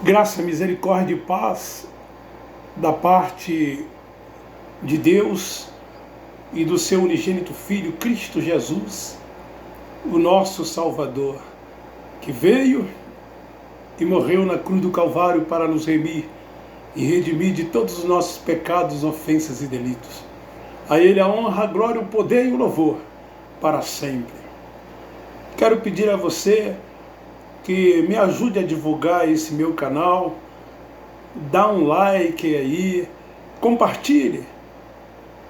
Graça, misericórdia e paz da parte de Deus e do seu unigênito Filho, Cristo Jesus, o nosso Salvador, que veio e morreu na cruz do Calvário para nos remir e redimir de todos os nossos pecados, ofensas e delitos. A Ele a honra, a glória, o poder e o louvor para sempre. Quero pedir a você que me ajude a divulgar esse meu canal, dá um like aí, compartilhe,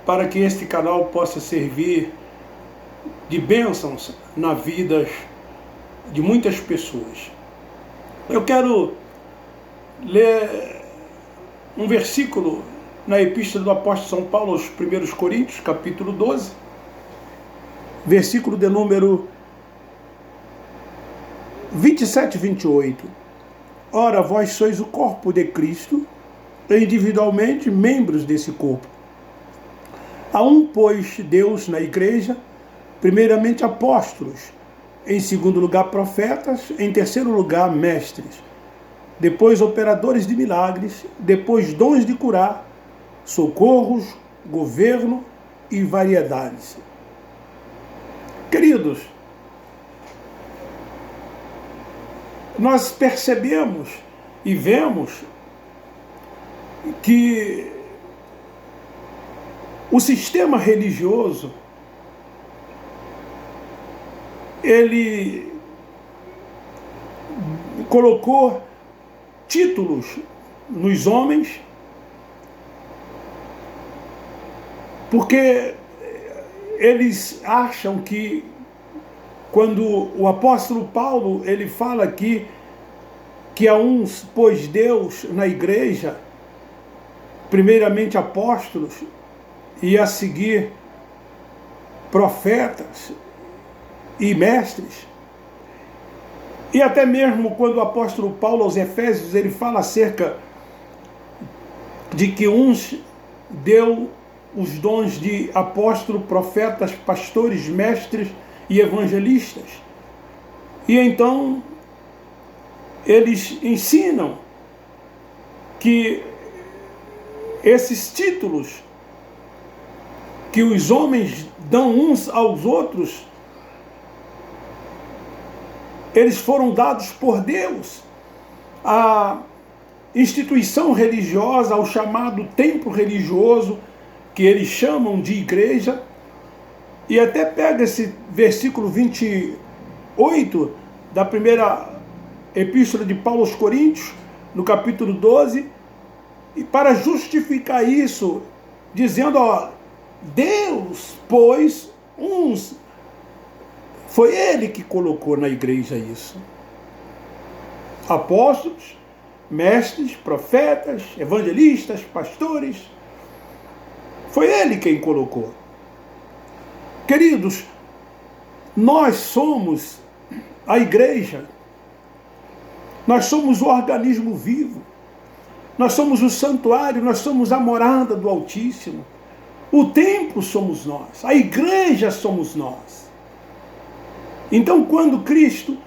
para que este canal possa servir de bênçãos na vida de muitas pessoas. Eu quero ler um versículo na Epístola do Apóstolo São Paulo aos 1 Coríntios, capítulo 12, versículo de número 27 e 28. Ora, vós sois o corpo de Cristo, e individualmente membros desse corpo. Há um, pois, Deus na igreja, primeiramente apóstolos, em segundo lugar profetas, em terceiro lugar mestres, depois operadores de milagres, depois dons de curar, socorros, governo e variedades. Queridos, nós percebemos e vemos que o sistema religioso, ele colocou títulos nos homens, porque eles acham que quando o apóstolo Paulo ele fala aqui que há uns, pois Deus na igreja, primeiramente apóstolos, e a seguir profetas e mestres. E até mesmo quando o apóstolo Paulo aos Efésios, ele fala acerca de que uns deu os dons de apóstolo, profetas, pastores, mestres e evangelistas. E então eles ensinam que esses títulos que os homens dão uns aos outros, eles foram dados por Deus. A instituição religiosa, ao chamado templo religioso, que eles chamam de igreja, e até pega esse versículo 28 da primeira epístola de Paulo aos Coríntios, no capítulo 12, e para justificar isso, dizendo, ó, Deus, pois, uns, foi Ele que colocou na igreja isso. Apóstolos, mestres, profetas, evangelistas, pastores, foi Ele quem colocou. Queridos, nós somos a igreja, nós somos o organismo vivo, nós somos o santuário, nós somos a morada do Altíssimo, o templo somos nós, a igreja somos nós. Então, quando Cristo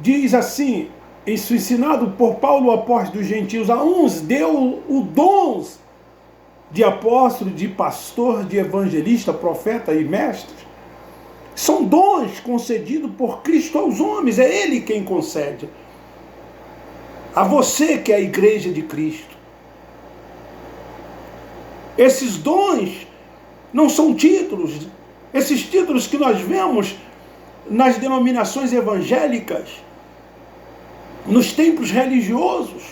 diz assim, isso ensinado por Paulo, apóstolo dos gentios, a uns deu o dons de apóstolo, de pastor, de evangelista, profeta e mestre, são dons concedidos por Cristo aos homens, é Ele quem concede. A você que é a igreja de Cristo. Esses dons não são títulos, esses títulos que nós vemos nas denominações evangélicas, nos templos religiosos,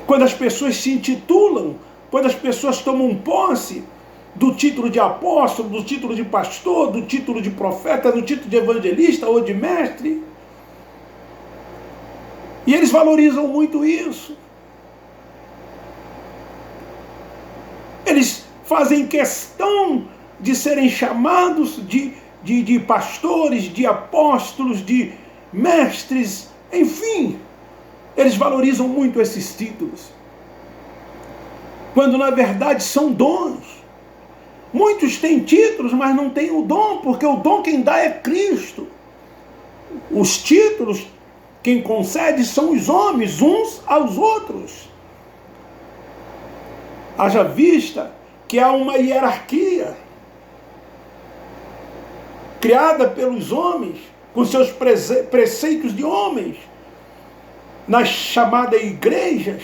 quando as pessoas se intitulam, quando as pessoas tomam posse do título de apóstolo, do título de pastor, do título de profeta, do título de evangelista ou de mestre. E eles valorizam muito isso. Eles fazem questão de serem chamados de pastores, de apóstolos, de mestres, enfim. Eles valorizam muito esses títulos. Quando na verdade são dons. Muitos têm títulos, mas não têm o dom, porque o dom quem dá é Cristo. Os títulos quem concede são os homens, uns aos outros. Haja vista que há uma hierarquia criada pelos homens, com seus preceitos de homens, nas chamadas igrejas,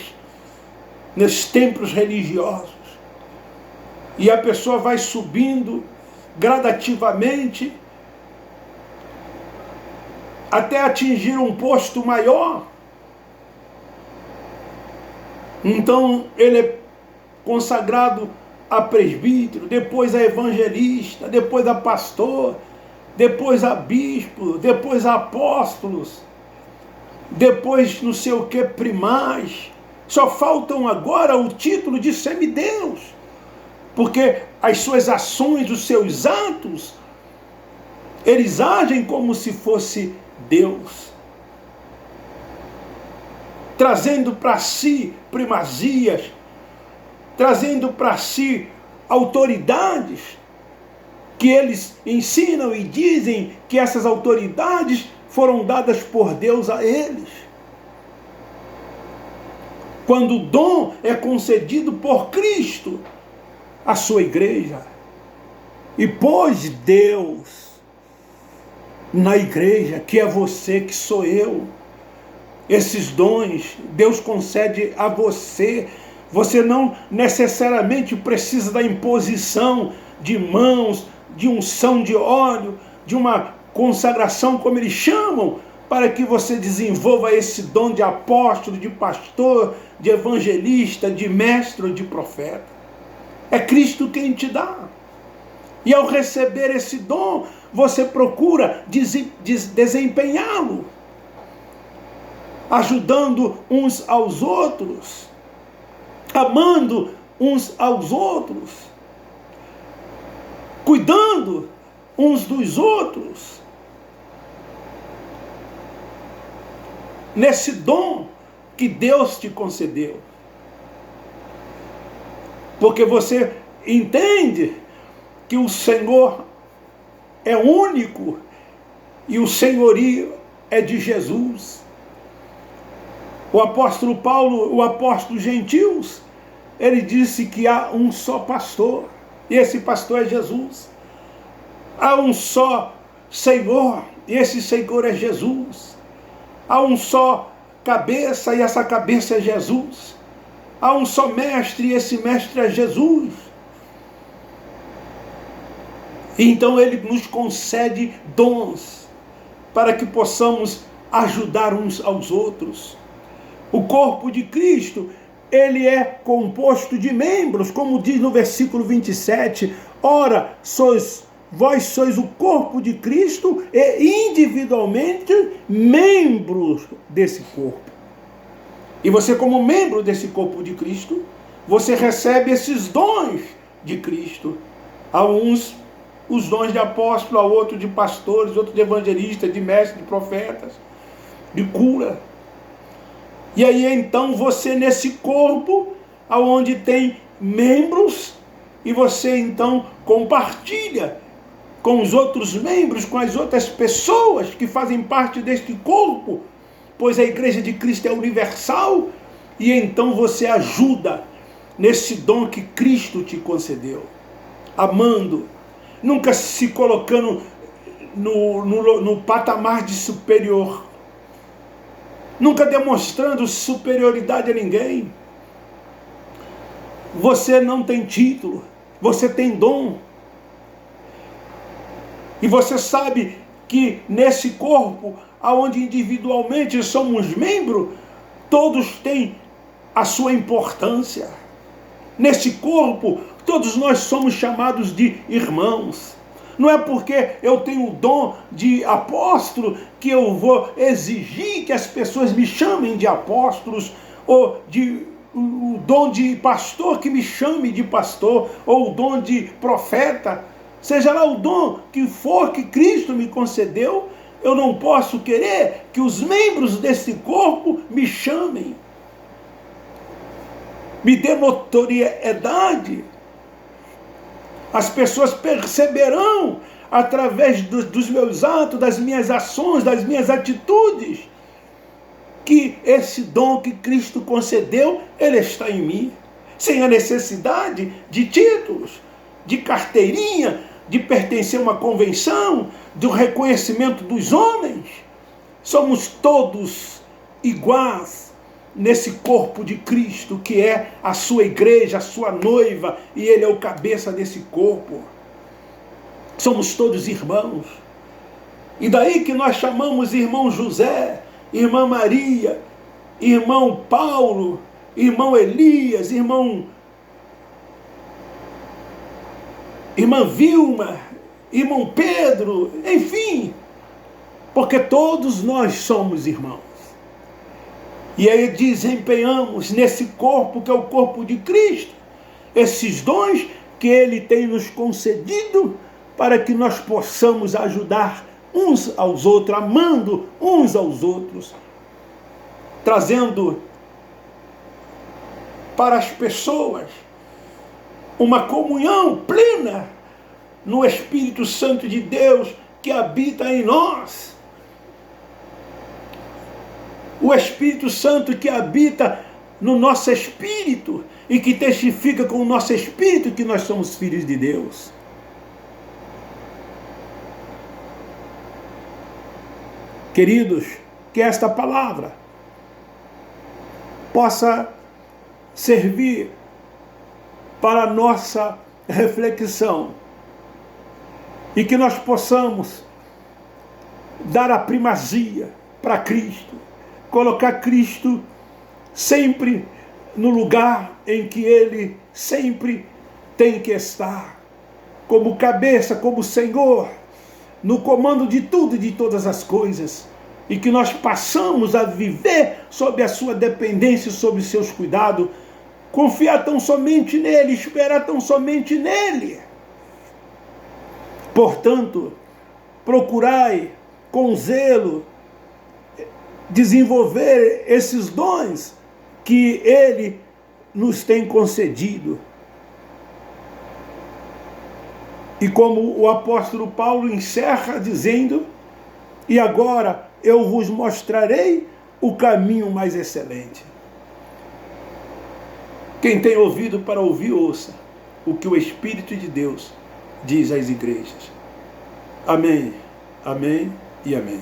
nos templos religiosos. E a pessoa vai subindo gradativamente até atingir um posto maior. Então ele é consagrado a presbítero, depois a evangelista, depois a pastor, depois a bispo, depois a apóstolos, depois não sei o que primaz. Só faltam agora o título de semideus, porque as suas ações, os seus atos, eles agem como se fosse Deus, trazendo para si primazias, trazendo para si autoridades, que eles ensinam e dizem que essas autoridades foram dadas por Deus a eles. Quando o dom é concedido por Cristo à sua igreja, e pôs Deus na igreja, que é você, que sou eu, esses dons Deus concede a você. Você não necessariamente precisa da imposição de mãos, de unção de óleo, de uma consagração, como eles chamam, para que você desenvolva esse dom de apóstolo, de pastor, de evangelista, de mestre ou de profeta. É Cristo quem te dá. E ao receber esse dom, você procura desempenhá-lo, ajudando uns aos outros, amando uns aos outros, cuidando uns dos outros. Nesse dom que Deus te concedeu. Porque você entende que o Senhor é único e o senhorio é de Jesus. O apóstolo Paulo, o apóstolo gentios, ele disse que há um só pastor, e esse pastor é Jesus. Há um só Senhor, e esse Senhor é Jesus. Há um só cabeça, e essa cabeça é Jesus. Há um só mestre, e esse mestre é Jesus. Então ele nos concede dons para que possamos ajudar uns aos outros. O corpo de Cristo, ele é composto de membros, como diz no versículo 27, ora, vós sois o corpo de Cristo e individualmente membros desse corpo. E você, como membro desse corpo de Cristo, você recebe esses dons de Cristo. A uns os dons de apóstolo, a outros de pastores, outros de evangelistas, de mestres, de profetas, de cura. E aí então você nesse corpo, aonde tem membros, e você então compartilha com os outros membros, com as outras pessoas que fazem parte deste corpo, pois a igreja de Cristo é universal, e então você ajuda nesse dom que Cristo te concedeu, amando, nunca se colocando no patamar de superior, nunca demonstrando superioridade a ninguém. Você não tem título, você tem dom. E você sabe que nesse corpo, onde individualmente somos membros, todos têm a sua importância. Nesse corpo, todos nós somos chamados de irmãos. Não é porque eu tenho o dom de apóstolo que eu vou exigir que as pessoas me chamem de apóstolos, ou o dom de pastor que me chame de pastor, ou o dom de profeta. Seja lá o dom que for que Cristo me concedeu, eu não posso querer que os membros desse corpo me chamem, me dê notoriedade. As pessoas perceberão através dos meus atos, das minhas ações, das minhas atitudes, esse dom que Cristo concedeu, ele está em mim. Sem a necessidade de títulos, de carteirinha, de pertencer a uma convenção, do reconhecimento dos homens. Somos todos iguais nesse corpo de Cristo, que é a sua igreja, a sua noiva, e ele é o cabeça desse corpo. Somos todos irmãos. E daí que nós chamamos irmão José, irmã Maria, irmão Paulo, irmão Elias, irmã Vilma, irmão Pedro, enfim, porque todos nós somos irmãos. E aí desempenhamos nesse corpo, que é o corpo de Cristo, esses dons que ele tem nos concedido, para que nós possamos ajudar uns aos outros, amando uns aos outros, trazendo para as pessoas uma comunhão plena no Espírito Santo de Deus que habita em nós. O Espírito Santo que habita no nosso espírito e que testifica com o nosso espírito que nós somos filhos de Deus. Queridos, que esta palavra possa servir para a nossa reflexão e que nós possamos dar a primazia para Cristo, colocar Cristo sempre no lugar em que Ele sempre tem que estar, como cabeça, como Senhor, no comando de tudo e de todas as coisas, e que nós passamos a viver sob a sua dependência, sob os seus cuidados, confiar tão somente nele, esperar tão somente nele. Portanto, procurai com zelo desenvolver esses dons que ele nos tem concedido. E como o apóstolo Paulo encerra dizendo: e agora eu vos mostrarei o caminho mais excelente. Quem tem ouvido para ouvir, ouça o que o Espírito de Deus diz às igrejas. Amém, amém e amém.